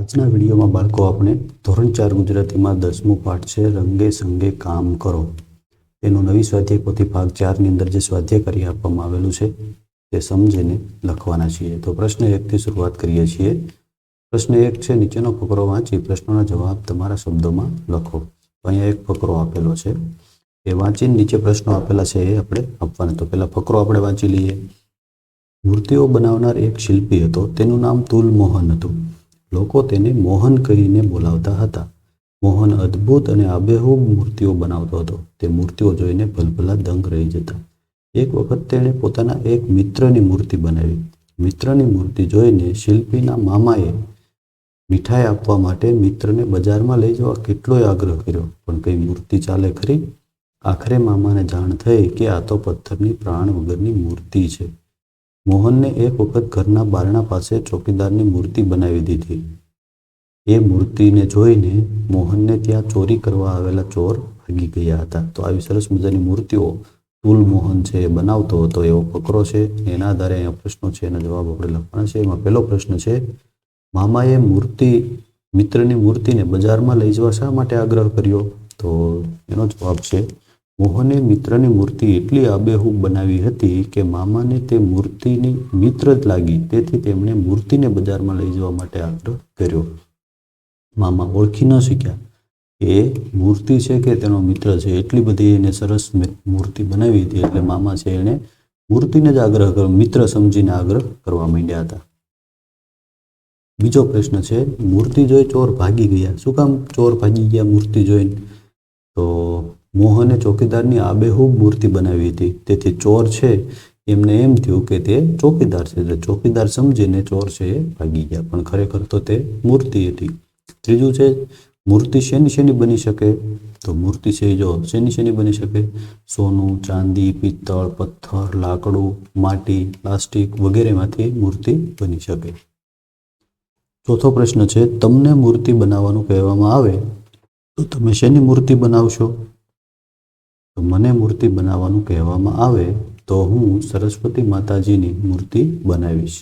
આજના વિડીયોમાં બાળકો આપણે ધોરણ 4 ગુજરાતીમાં 10મું પાઠ છે રંગે સંગે કામ કરો એનું નવી સ્વાધ્યાય પોથી ભાગ 4 ની અંદર જે સ્વાધ્યાય કરી આપવામાં આવેલું છે તે સમજીને લખવાના છીએ। તો પ્રશ્ન 1 થી શરૂઆત કરીએ છીએ। પ્રશ્ન 1 છે નીચેનો ફકરો વાંચી પ્રશ્નોના જવાબ તમારા શબ્દોમાં લખો। તો અહીંયા એક ફકરો આપેલો છે એ વાંચીને નીચે પ્રશ્નો આપેલા છે એ આપણે આપવાના। તો પહેલા ફકરો આપણે વાંચી લઈએ। મૂર્તિઓ બનાવનાર એક શિલ્પી હતો, તેનું નામ તુલ મોહન હતું। લોકો તેને મોહન કહીને બોલાવતા હતા। મોહન અદ્ભુત અને આબેહૂબ મૂર્તિઓ બનાવતો હતો। તે મૂર્તિઓ જોઈને ભલભલા દંગ રહી જતા। એક વખત તેણે પોતાના એક મિત્રની મૂર્તિ બનાવી। મિત્રની મૂર્તિ જોઈને શિલ્પીના મામાએ મીઠાઈ આપવા માટે મિત્રને બજારમાં લઈ જવા કેટલોય આગ્રહ કર્યો, પણ કઈ મૂર્તિ ચાલે ખરી? આખરે મામાને જાણ થઈ કે આ તો પથ્થરની પ્રાણ વગરની મૂર્તિ છે। મોહનને એક વખત ઘરના બારણા પાસે ચોકીદારની મૂર્તિ બનાવી દીધી। એ મૂર્તિને જોઈને મોહનને ત્યાં ચોરી કરવા આવેલા ચોર ભાગી ગયા હતા। તો આવી સરસ મજાની મૂર્તિઓ તુલ મોહન છે એ બનાવતો હતો એવો ફકરો છે। એના આધારે અહીંયા પ્રશ્નો છે એના જવાબ આપણે લખવાના છે। એમાં પહેલો પ્રશ્ન છે, મામાએ મિત્રની મૂર્તિને બજારમાં લઈ જવા શા માટે આગ્રહ કર્યો? તો એનો જવાબ છે, મોહને મિત્રની મૂર્તિ એટલી આબેહૂબ બનાવી હતી કે મામાને તે મૂર્તિની મિત્ર જ લાગી, તેથી તેમણે મૂર્તિને બજારમાં લઈ જવા માટે આગ્રહ કર્યો। મામા ઓળખી ન શક્યા એ મૂર્તિ છે કે તેનો મિત્ર છે, એટલી બધી એને સરસ મૂર્તિ બનાવી હતી એટલે મામા છે એણે મૂર્તિને જ આગ્રહ કર્યો, મિત્ર સમજીને આગ્રહ કરવા માંડ્યા હતા। બીજો પ્રશ્ન છે, મૂર્તિ જોઈ ચોર ભાગી ગયા। શું કામ ચોર ભાગી ગયા મૂર્તિ જોઈને? તો મોહને ચોકીદારની આબેહૂબ મૂર્તિ બનાવી હતી, તેથી ચોર છે એમને એમ થયું કે તે ચોકીદાર છે, એટલે ચોકીદાર સમજીને ચોર છે એ ભાગી ગયા, પણ ખરેખર તો તે મૂર્તિ હતી। ત્રીજું છે, મૂર્તિ શેની બની શકે? તો મૂર્તિ છે જો શેની બની શકે? સોનું, ચાંદી, પિત્તળ, પથ્થર, લાકડું, માટી, પ્લાસ્ટિક વગેરેમાંથી મૂર્તિ બની શકે। ચોથો પ્રશ્ન છે, તમને મૂર્તિ બનાવવાનું કહેવામાં આવે તો તમે શેની મૂર્તિ બનાવશો? તો મને મૂર્તિ બનાવવાનું કહેવામાં આવે તો હું સરસ્વતી માતાજીની મૂર્તિ બનાવીશ।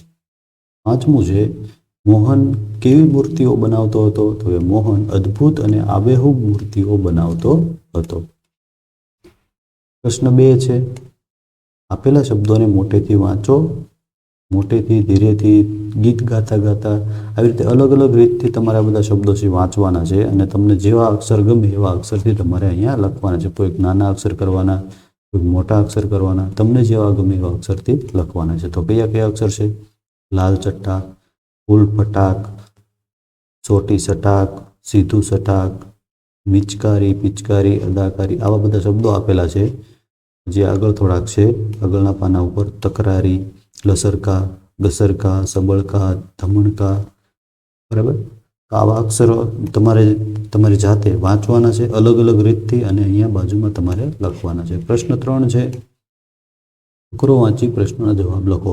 પાંચમું છે, મોહન કેવી મૂર્તિઓ બનાવતો હતો? તો એ મોહન અદ્ભુત અને આબેહૂબ મૂર્તિઓ બનાવતો હતો। પ્રશ્ન 2 છે, આપેલા શબ્દોને મોટેથી વાંચો, મોટેથી, ધીરેથી, ગીત ગાતા ગાતા, આવી રીતે અલગ અલગ રીતથી તમારે આ બધા શબ્દો છે વાંચવાના છે અને તમને જેવા અક્ષર ગમે એવા અક્ષરથી તમારે અહીંયા લખવાના છે। કોઈક નાના અક્ષર કરવાના, કોઈક મોટા અક્ષર કરવાના, તમને જેવા ગમે એવા અક્ષરથી લખવાના છે। તો કયા અક્ષર છે? લાલ ચટ્ટાક, ફૂલ ફટાક, ચોટી સટાક, સીધું સટાક, મિચકારી, પિચકારી, અદાકારી, આવા બધા શબ્દો આપેલા છે। જે આગળ થોડાક છે, આગળના પાના ઉપર તકરારી, લસરકા, ઘસરકા, સબળકા, ધમણકા, બરાબર? તો આવા અક્ષરો તમારી જાતે વાંચવાના છે અલગ અલગ રીતથી અને અહીંયા બાજુમાં તમારે લખવાના છે। પ્રશ્ન 3 છે, ફકરો વાંચી પ્રશ્નોના જવાબ લખો।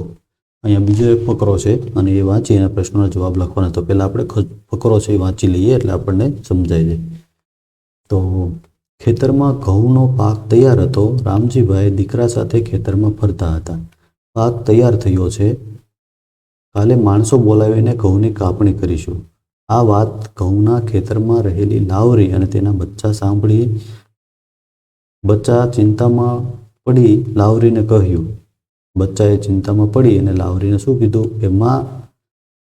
અહીંયા બીજો એક ફકરો છે અને એ વાંચી અને પ્રશ્નોના જવાબ લખવાના। તો પહેલાં આપણે ફકરો છે એ વાંચી લઈએ એટલે આપણને સમજાઈ જાય। તો ખેતરમાં ઘઉંનો પાક તૈયાર હતો। રામજીભાઈ દીકરા સાથે ખેતરમાં ફરતા હતા। પાક તૈયાર થયો છે, કાલે માણસો બોલાવીને ઘઉંની કાપણી કરીશું। આ વાત ઘઉંના ખેતરમાં રહેલી લાવરી અને તેના બચ્ચા સાંભળી। બચ્ચા ચિંતામાં પડી લાવરીને કહ્યું। બચ્ચાએ ચિંતામાં પડી અને લાવરીને શું કીધું કે માં,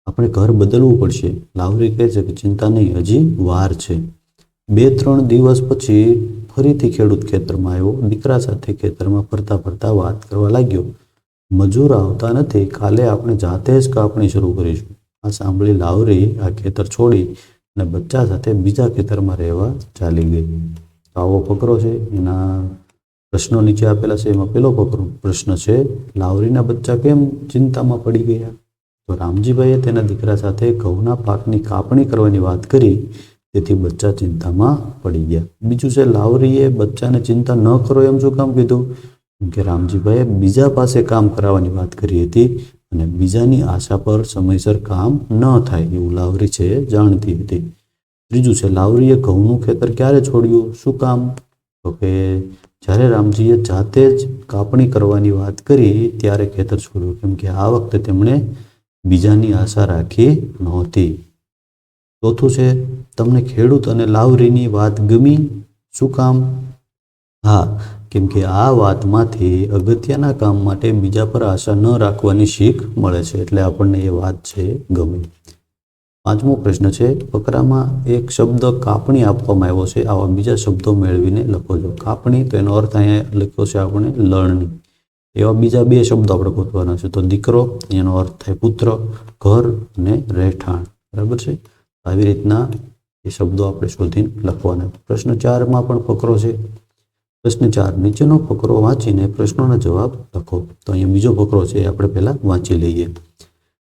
આપણે ઘર બદલવું પડશે। લાવરી કહે છે કે ચિંતા નહીં, હજી વાર છે। 2-3 દિવસ પછી ફરીથી ખેડૂત ખેતરમાં આવ્યો। દીકરા સાથે ખેતરમાં ફરતા ફરતા વાત કરવા લાગ્યો, મજૂર આવતા નથી, કાલે આપણે જાતે જ કાપણી શરૂ કરીશું। આ સાંભળી લાવરી આ ખેતર છોડી અને બચ્ચા સાથે બીજા ખેતરમાં રહેવા ચાલી ગઈ। તો આવો ફકરો છે, એના પ્રશ્નો નીચે આપેલા છે। એમાં પહેલો પ્રશ્ન છે, લાવરીના બચ્ચા કેમ ચિંતામાં પડી ગયા? તો રામજીભાઈએ તેના દીકરા સાથે ઘઉંના પાકની કાપણી કરવાની વાત કરી, તેથી બચ્ચા ચિંતામાં પડી ગયા। બીજું છે, લાવરીએ બચ્ચાને ચિંતા ન કરો એમ શું કામ કીધું? કે રામજીભાઈએ બીજા પાસે કામ કરાવવાની વાત કરી હતી અને બીજાની આશા પર સમયસર કામ ન થાય એવું લાવરી છે જાણતી હતી। ત્રીજું છે, લાવરીએ ઘઉંનું ખેતર ક્યારે છોડ્યું? શું કામ? તો કે જ્યારે રામજીએ જાતે જ કાપણી કરવાની વાત કરી ત્યારે ખેતર છોડ્યું, કેમ કે આ વખતે તેમણે બીજાની આશા રાખી નહોતી। ચોથું છે, તમને ખેડૂત અને લાવરીની વાત ગમી? શું કામ? હા, કેમ કે આ વાતમાંથી અગત્યના કામ માટે બીજા પર આશા ન રાખવાની શીખ મળે છે, એટલે આપણને એ વાત છે ગમી. પાંચમો પ્રશ્ન છે, ફકરામાં એક શબ્દ કાપણી આપવામાં આવ્યો છે, આવા બીજા શબ્દો મેળવીને લખો છો. કાપણી, તો એનો અર્થ અહીંયા લખ્યો છે આપણે લણણી. એવા બીજા બે શબ્દો આપણે ગોતવાના છે. તો દીકરો, એનો અર્થ થાય પુત્ર, ઘર અને રહેઠાણ. બરાબર છે. આવી રીતના એ શબ્દો આપણે શોધીને લખવાના. પ્રશ્ન 4માં પણ ફકરો છે. પ્રશ્ન 4, નીચેનો ફકરો વાંચીને પ્રશ્નોના જવાબ લખો. તો અહીંયા બીજો ફકરો છે, એ આપણે પહેલાં વાંચી લઈએ.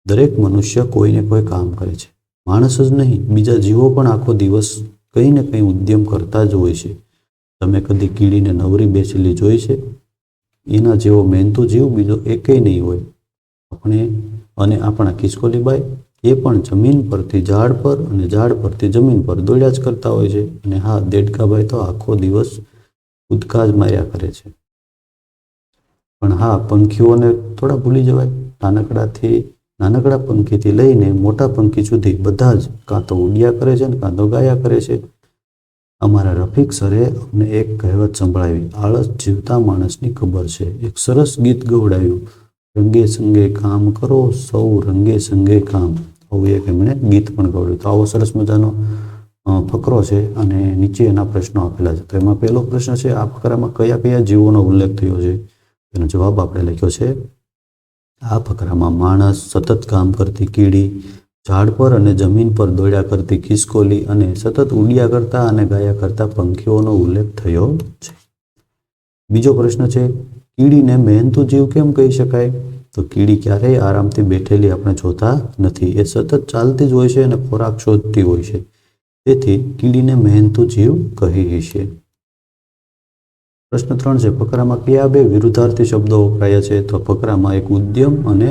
દરેક મનુષ્ય કોઈને કોઈ કામ કરે છે. માણસ જ નહીં, બીજા જીવો પણ આખો દિવસ કંઈ ને કંઈ ઉદ્યમ કરતા જ હોય છે. તમે કદી કીડીને નવરી બેસેલી જોઈ છે? એના જેવો મહેનતુ જીવ બીજો એકેય નહીં હોય. આપણા ખિસકોલીબાઈ એ પણ જમીન પરથી ઝાડ પર અને ઝાડ પરથી જમીન પર દોડ્યા જ કરતા હોય છે. અને હા, દેડકાભાઈ તો આખો દિવસ કૂદકા જ માર્યા કરે છે. પણ હા, પંખીઓને થોડા ભૂલી જવાય. નાનકડા પંખીથી લઈને મોટા પંખી સુધી બધા જ કાં તો ઉડ્યા કરે છે ને કાં તો ગાયા કરે છે. અમારા રફીક સરે અમને એક કહેવત સંભળાવી, આળસ જીવતા માણસની ખબર છે. એક સરસ ગીત ગવડાવ્યું, રંગે સંગે કામ કરો, સૌ રંગે સંગે કામ. આવું એક એમણે ગીત પણ ગવડાવ્યું. તો આવો સરસ મજાનો ફકરો છે અને નીચે એના પ્રશ્નો આપેલા છે. તો એમાં પહેલો પ્રશ્ન છે, આ ફકરામાં કયા કયા જીવોનો ઉલ્લેખ થયો છે? એનો જવાબ આપણે લખ્યો છે. આ ફકરામાં માણસ, સતત કામ કરતી કીડી, ઝાડ પર અને જમીન પર દોડ્યા કરતી ખિસકોલી અને સતત ઉડ્યા કરતા અને ગાયા કરતા પંખીઓનો ઉલ્લેખ થયો છે. બીજો પ્રશ્ન છે, કીડીને મહેનતુ જીવ કેમ કહી શકાય? તો કીડી ક્યારેય આરામથી બેઠેલી આપણે જોતા નથી. એ સતત ચાલતી જ હોય છે અને ખોરાક શોધતી હોય છે. તેથી કીડીને મહેનતુ જીવ કહી છે. પ્રશ્ન 3 છે, ફકરામાં કયા બે વિરુદ્ધાર્થી શબ્દો વપરાયા છે? તો ફકરામાં એક ઉદ્યમ અને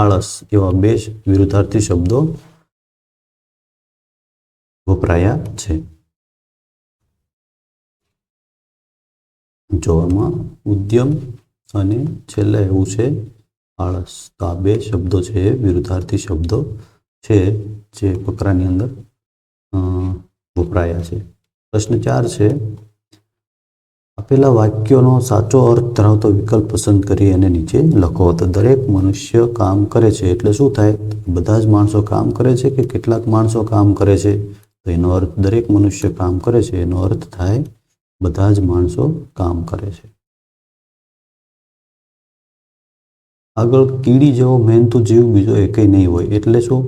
આળસ એવા બે વિરુદ્ધાર્થી શબ્દો વપરાયા છે. જોવામાં ઉદ્યમ અને છેલ્લે એવું છે આળસ. તો આ બે શબ્દો છે એ વિરુદ્ધાર્થી શબ્દો છે જે ફકરાની અંદર વપરાયા છે. પ્રશ્ન 4 છે, આપેલા વાક્યોનો સાચો અર્થ ધરાવતો વિકલ્પ પસંદ કરી અને નીચે લખો. તો દરેક મનુષ્ય કામ કરે છે એટલે શું થાય? બધા જ માણસો કામ કરે છે કે કેટલાક માણસો કામ કરે છે? તો એનો અર્થ દરેક મનુષ્ય કામ કરે છે, એનો અર્થ થાય બધા જ માણસો કામ કરે છે. આગળ, કીડી જેવો મહેનતુ જીવ બીજો એકેય નહીં હોય એટલે શું?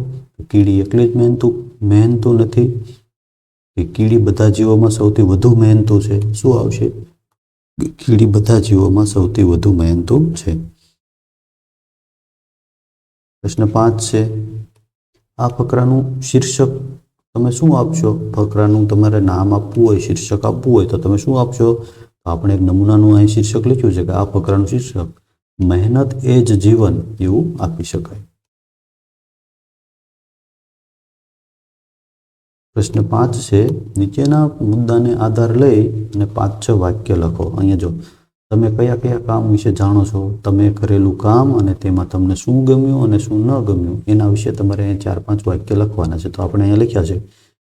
કીડી એકલી જ મહેનતુ નથી. કે કીડી બધા જીવોમાં સૌથી વધુ મહેનતુ છે? શું આવશે? કીડી બધા જીવોમાં સૌથી વધુ મહેનતુ છે. પ્રશ્ન 5 છે, આ ફકરાનું શીર્ષક તમે શું આપશો? ફકરાનું તમારે નામ આપવું હોય, શીર્ષક આપવું હોય તો તમે શું આપશો? તો આપણે એક નમૂનાનું અહીં શીર્ષક લખ્યું છે કે આ ફકરાનું શીર્ષક મહેનત એ જ જીવન એવું આપી શકાય. પ્રશ્ન 5 છે, નીચેના મુદ્દાને આધાર લઈ અને 5-6 વાક્ય લખો. અહીંયા જો તમે કયા કયા કામ વિશે જાણો છો, તમે કરેલું કામ અને તેમાં તમને શું ગમ્યું અને શું ન ગમ્યું એના વિશે તમારે અહીંયા 4-5 વાક્ય લખવાના છે. તો આપણે અહીંયા લખ્યા છે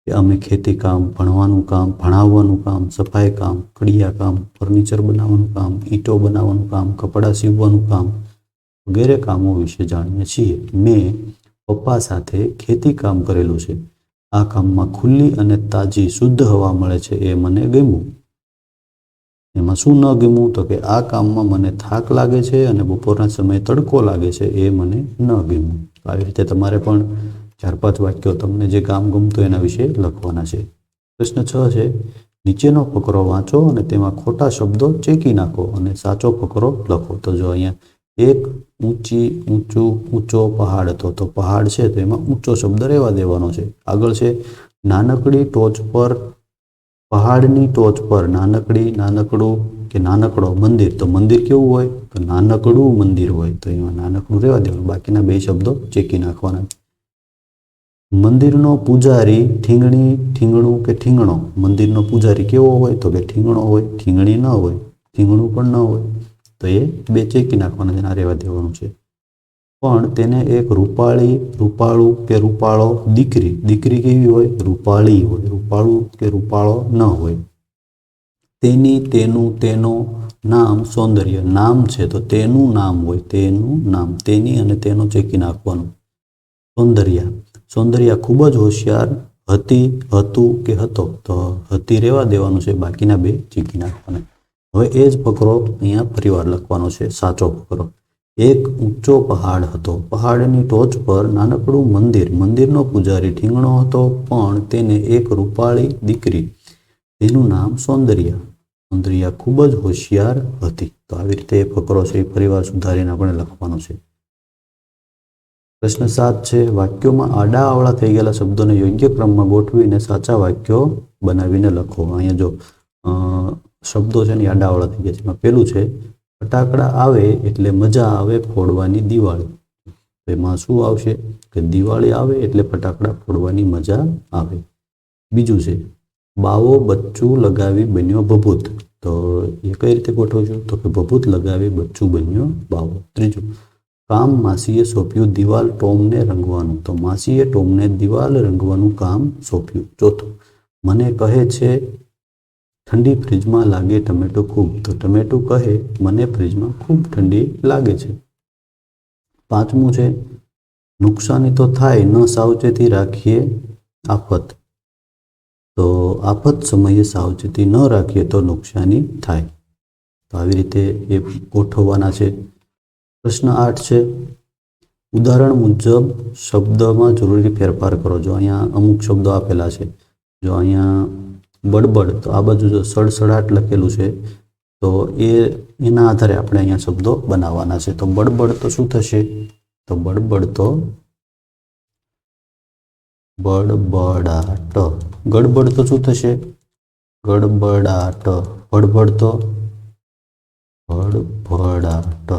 કે અમે ખેતી કામ, ભણવાનું કામ, ભણાવવાનું કામ, સફાઈ કામ, કડિયા કામ, ફર્નિચર બનાવવાનું કામ, ઈંટો બનાવવાનું કામ, કપડાં સીવવાનું કામ વગેરે કામો વિશે જાણીએ છીએ. મેં પપ્પા સાથે ખેતી કામ કરેલું છે. આ કામમાં ખુલ્લી અને તાજી શુદ્ધ હવા મળે છે, એ મને ગમ્યું. એમાં શું ન ગમ્યું? તો કે આ કામમાં મને થાક લાગે છે અને બપોરના સમયે તડકો લાગે છે, એ મને ન ગમ્યું. આવી રીતે તમારે પણ 4-5 વાક્યો તમને જે કામ ગમતું એના વિશે લખવાના છે. પ્રશ્ન 6 છે, નીચેનો ફકરો વાંચો અને તેમાં ખોટા શબ્દો ચેકી નાખો અને સાચો ફકરો લખો. તો જો અહીંયા એક ઊંચો પહાડ હતો. તો પહાડ છે તો એમાં ઊંચો શબ્દ રહેવા દેવાનો છે. આગળ છે, નાનકડી ટોચ પર, પહાડની ટોચ પર નાનકડું કે નાનકડો મંદિર. તો મંદિર કેવું હોય? તો નાનકડું મંદિર હોય. તો એમાં નાનકડું રહેવા દેવાનું, બાકીના બે શબ્દો ચેકી નાખવાના. મંદિરનો પૂજારી ઠીંગણું કે ઠીંગણો. મંદિરનો પૂજારી કેવો હોય? તો કે ઠીંગણો હોય. ઠીંગણી ન હોય, ઠીંગણું પણ ન હોય. તો એ બે ચેકી નાખવાના છે, ના રહેવા દેવાનું છે. પણ તેને એક રૂપાળી, રૂપાળું કે રૂપાળો દીકરી, દીકરી કેવી હોય? રૂપાળી હોય. રૂપાળું કે રૂપાળો ન હોય. તેની, તેનું, તેનો નામ સૌંદર્ય. નામ છે તો તેનું નામ હોય, તેનું નામ. તેની અને તેનો ચેકી નાખવાનું. સૌંદર્ય, સૌંદર્ય ખૂબ જ હોશિયાર હતી, હતું કે હતો, તો હતી રહેવા દેવાનું છે, બાકીના બે ચીકી નાખવાના. હવે એ જ ફકરો અહીંયા ફરીવાર લખવાનો છે, સાચો ફકરો. એક ઊંચો પહાડ હતો. પહાડની ટોચ પર નાનકડું મંદિર. મંદિરનો પૂજારી ઠીંગણો હતો, પણ તેને એક રૂપાળી દીકરી. તેનું નામ સૌંદર્ય. સૌંદર્ય ખૂબ જ હોશિયાર હતી. તો આવી રીતે એ ફકરો છે એ ફરીવાર સુધારીને આપણે લખવાનો છે. પ્રશ્ન 7 છે, વાક્યોમાં આડા અવળા થઈ ગયેલા શબ્દોને યોગ્ય ક્રમમાં ગોઠવીને સાચા વાક્યો બનાવીને લખો. અહીંયા જો શબ્દો છે ને આડા અવળા થઈ ગયા છે. એમાં પેલું છે, ફટાકડા આવે એટલે મજા આવે ફોડવાની દિવાળી. એમાં શું આવશે કે દિવાળી આવે એટલે ફટાકડા ફોડવાની મજા આવે. બીજું છે, બાવો બચ્ચું લગાવી બન્યો ભભૂત. તો એ કઈ રીતે ગોઠવશું? તો કે ભભૂત લગાવી બચ્ચું બન્યો બાવો. ત્રીજું, કામ માસીએ સોંપ્યું દિવાલ ટોમને રંગવાનું. તો માસીએ ટોમને દિવાલ રંગવાનું કામ સોંપ્યું. ચોથું, મને કહે છે ઠંડી ફ્રીજમાં લાગે ટમેટું ખૂબ. તો ટમેટું કહે મને ફ્રીજમાં ખૂબ ઠંડી લાગે છે. પાંચમું છે, નુકસાની તો થાય ન સાવચેતી રાખીએ આફત. તો આફત સમયે સાવચેતી ન રાખીએ તો નુકસાની થાય. તો આવી રીતે એ ગોઠવવાના છે. પ્રશ્ન 8 છે, ઉદાહરણ મુજબ શબ્દમાં જરૂરી ફેરફાર કરો. જો અહીંયા અમુક શબ્દો આપેલા છે. જો અહીંયા બડબડ, તો આ બાજુ જો સડસડાટ લખેલું છે, તો એના આધારે આપણે અહીંયા શબ્દો બનાવવાના છે. તો બડબડ તો શું થશે? તો બડબડ તો બડબડાટ. ગડબડ તો શું થશે? ગડબડાટ. ભડભડ તો ભડભડાટ.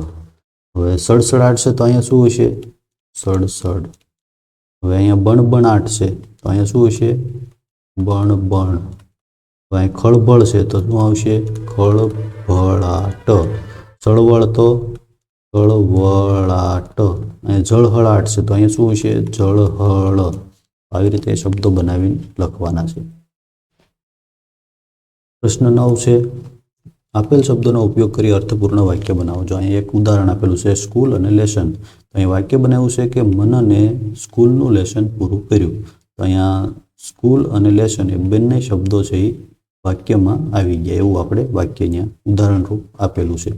હવે સડસડાટ છે તો અહીંયા શું હશે? સડસડ. હવે અહીંયા બણબણાટ છે તો અહીંયા શું હશે? બણબણ. હવે અહીં ખળભળ છે તો શું આવશે? ખળભળાટ. ચળવળ તો ચળવળાટ. અહીંયા જળહળાટ છે તો અહીંયા શું હશે? જળહળ. આવી રીતે શબ્દો બનાવીને લખવાના છે. પ્રશ્ન 9 છે, આપેલ શબ્દોનો ઉપયોગ કરી અર્થપૂર્ણ વાક્ય બનાવો. જો અહીં એક ઉદાહરણ આપેલું છે, સ્કૂલ અને લેસન. તો અહીં વાક્ય બનાવ્યું છે કે મનને સ્કૂલનું લેસન પૂરું કર્યું. તો અહીંયા સ્કૂલ અને લેસન એ બંને શબ્દો છે એ વાક્યમાં આવી ગયા. એવું આપણે વાક્ય અહીંયા ઉદાહરણરૂપ આપેલું છે.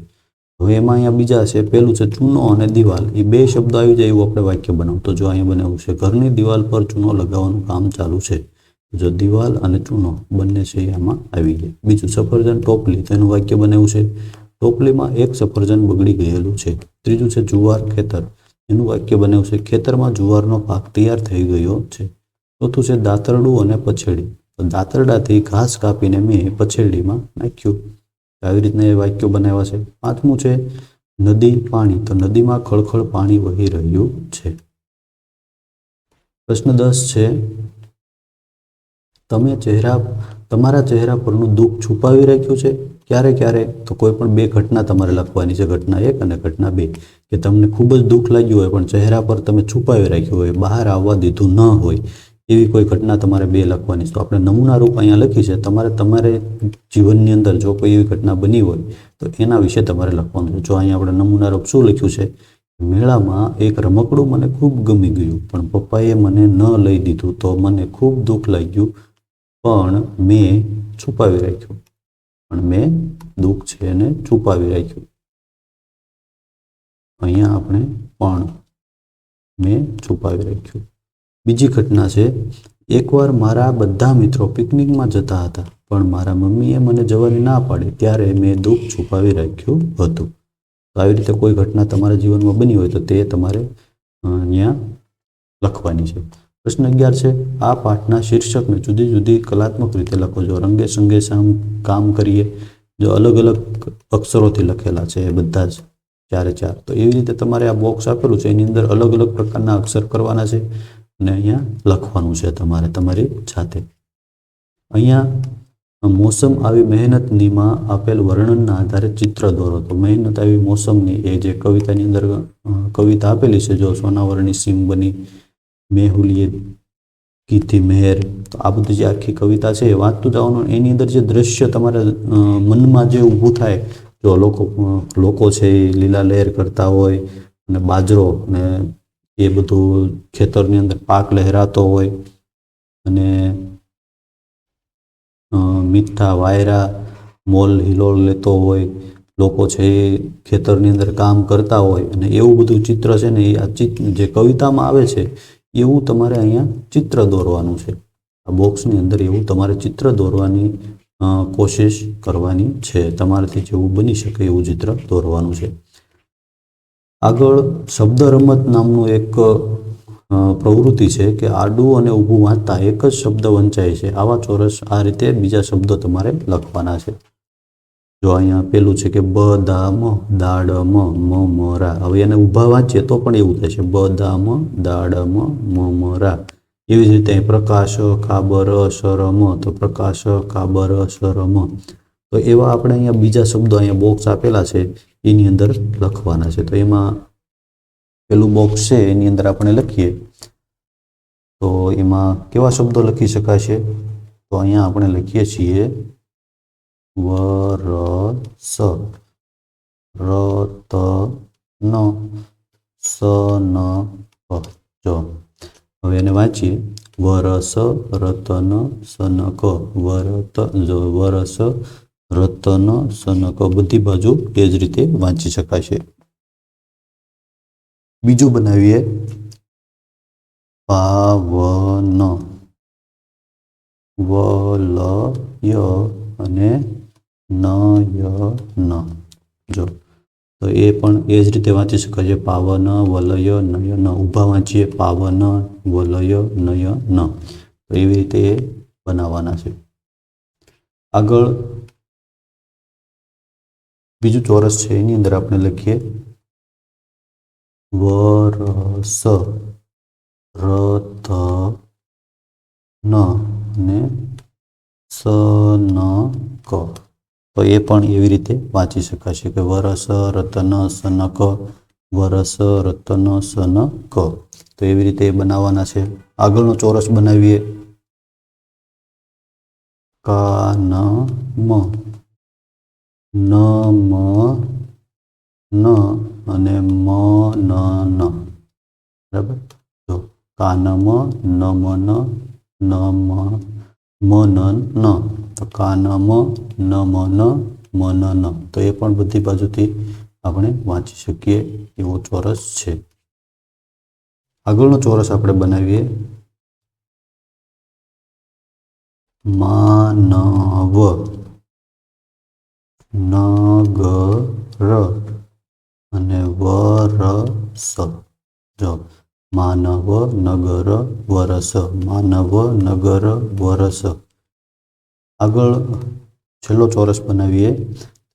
હવે એમાં અહીંયા બીજા છે, પેલું છે ચૂનો અને દિવાલ. એ બે શબ્દો આવી જાય એવું આપણે વાક્ય બનાવું. તો જો અહીંયા બનાવ્યું છે, ઘરની દિવાલ પર ચૂનો લગાવવાનું કામ ચાલુ છે. જો દિવાલ અને ચૂનો બંને છે આમાં આવી જાય. બીજું, સફરજન ટોપલી. તો એનું વાક્ય બનાવ્યું છે, ટોપલીમાં એક સફરજન બગડી ગયેલું છે. ત્રીજું છે જુવાર ખેતર. એનું વાક્ય બનાવ્યું છે, ખેતરમાં જુવારનો પાક તૈયાર થઈ ગયો છે. ચોથું છે દાંતરડું અને પછેડી. તો દાંતરડાથી ઘાસ કાપીને મેં પછેડીમાં નાખ્યું. આવી રીતના એ વાક્યો બનાવ્યા છે. પાંચમું છે નદી પાણી. તો નદીમાં ખળખળ પાણી વહી રહ્યું છે. પ્રશ્ન 10 છે, તમે તમારા ચહેરા પરનું દુઃખ છુપાવી રાખ્યું છે. ક્યારે ક્યારે? તો કોઈ પણ બે ઘટના તમારે લખવાની છે, ઘટના 1 અને ઘટના 2. કે તમને ખૂબ જ દુઃખ લાગ્યું હોય પણ ચહેરા પર તમે છુપાવી રાખ્યું હોય, બહાર આવવા દીધું ન હોય, એવી કોઈ ઘટના તમારે 2 લખવાની છે. તો આપણે નમૂના રૂપ અહીંયા લખી છે. તમારે જીવનની અંદર જો કોઈ એવી ઘટના બની હોય તો એના વિશે તમારે લખવાનું છે. જો અહીંયા આપણે નમૂના રૂપ શું લખ્યું છે, મેળામાં એક રમકડું મને ખૂબ ગમી ગયું પણ પપ્પાએ મને ન લઈ દીધું તો મને ખૂબ દુઃખ લાગ્યું પણ મેં છુપાવી રાખ્યું. પણ મેં દુઃખ છે એને છુપાવી રાખ્યું. અહીંયા આપણે પણ મેં છુપાવી રાખ્યું. બીજી ઘટના છે, એકવાર મારા બધા મિત્રો પિકનિકમાં જતા હતા પણ મારા મમ્મીએ મને જવાની ના પાડી ત્યારે મેં દુઃખ છુપાવી રાખ્યું હતું. તો આવી રીતે કોઈ ઘટના તમારા જીવનમાં બની હોય તો તે તમારે અહીંયા લખવાની છે. પ્રશ્ન 11 છે, આ પાઠના શીર્ષકને જુદી જુદી કલાત્મક રીતે લખો. જો રંગે સંગે કામ કરીએ, જો અલગ અલગ અક્ષરોથી લખેલા છે એ બધા જ 4 તો એવી રીતે તમારે આ બોક્સ આપેલું છે એની અંદર અલગ અલગ પ્રકારના અક્ષર કરવાના છે અને અહીંયા લખવાનું છે તમારે તમારી જાતે. અહીંયા મોસમ આવી મહેનતનીમાં આપેલ વર્ણનના આધારે ચિત્ર દોરો. તો મહેનત આવી મોસમની એ જે કવિતાની અંદર કવિતા આપેલી છે, જો સોનાવરણી સીમ બની મેહુલીએ કીધી મહેર, તો આ બધી જે આખી કવિતા છે એ વાંચતું જવાનું. એની અંદર જે દ્રશ્ય તમારા મનમાં જે ઊભું થાય, જો લોકો છે એ લીલા લહેર કરતા હોય અને બાજરો ને એ બધું ખેતરની અંદર પાક લહેરાતો હોય અને મીઠા વાયરા મોલ હિલોળ લેતો હોય, લોકો છે એ ખેતરની અંદર કામ કરતા હોય અને એવું બધું ચિત્ર છે ને એ આ જે કવિતામાં આવે છે એવું તમારે અહીંયા ચિત્ર દોરવાનું છે. આ બોક્સની અંદર એવું તમારે ચિત્ર દોરવાની કોશિશ કરવાની છે. તમારાથી જેવું બની શકે એવું ચિત્ર દોરવાનું છે. આગળ શબ્દ રમત નામનું એક પ્રવૃત્તિ છે કે આડું અને ઊભું વાંચતા એક જ શબ્દ વંચાય છે. આવા ચોરસ આ રીતે બીજા શબ્દો તમારે લખવાના છે. જો અહીંયા પેલું છે કે બદામ દાડમ મમરા. હવે એને ઊભા વાંચીએ તો પણ એવું થાય છે, બદામ દાડમ મમરા. એવી જ રીતે પ્રકાશ કાબર શરમ, તો પ્રકાશ કાબર શરમ. તો એવા આપણે અહીંયા બીજા શબ્દો અહીંયા બોક્સ આપેલા છે એની અંદર લખવાના છે. તો એમાં પેલું બોક્સ છે એની અંદર આપણે લખીએ તો એમાં કેવા શબ્દો લખી શકાય છે? તો અહીંયા આપણે લખીએ છીએ વરસ રતન સનક. જો હવે એને વાંચીએ, વરસ રતન સનક. વરસ રતન સનક. બધી બાજુ એ જ રીતે વાંચી શકાય છે. બીજું બનાવીએ પાવન વલય અને નયન. જો તો એ પણ એ જ રીતે વાંચી શકાય છે, પાવન વલય નયન. ઊભા વાંચીએ પાવન વલય નયન. તો એવી રીતે એ બનાવવાના છે. આગળ બીજું ચોરસ છે એની અંદર આપણે લખીએ વરસ રતન ને સનક. તો એ પણ એવી રીતે વાંચી શકાશે કે વરસ રતન સનક, વરસ રતન સનક. તો એવી રીતે બનાવવાના છે. આગળનો ચોરસ બનાવીએ કાનમ નમ ન અને મનન. બરાબર. જો કાનમ નમન મનન. તો કાનમ નમન મનન. તો એ પણ બધી બાજુથી આપણે વાંચી શકીએ એવો ચોરસ છે. આગળનો ચોરસ આપણે બનાવીએ માનવ નગર અને વરસ. જો માનવ નગર વરસ, માનવ નગર વરસ. આગળ છેલ્લો ચોરસ બનાવીએ,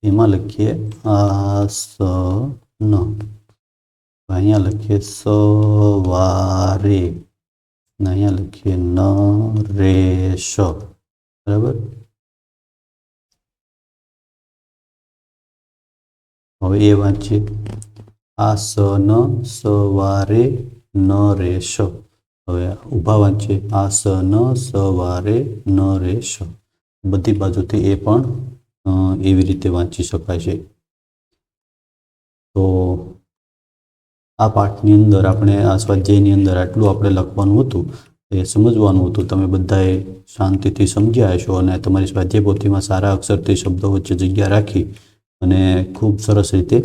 એમાં લખીએ આસન. અહીંયા લખીએ સવારે, અહીંયા લખીએ નરેશ. બરાબર. હવે એ વાંચીએ આસન સવારે નરેશ. હવે ઊભા વાંચીએ આસન સવારે નરેશ. બધી બાજુથી એ પણ એવી રીતે વાંચી શકાય છે. તો આ પાઠની અંદર આપણે આ સ્વાધ્યાયની અંદર આટલું આપણે લખવાનું હતું, એ સમજવાનું હતું. તમે બધાએ શાંતિથી સમજ્યા હશો અને તમારી સ્વાધ્યાય પોથીમાં સારા અક્ષરથી શબ્દો વચ્ચે જગ્યા રાખી અને ખૂબ સરસ રીતે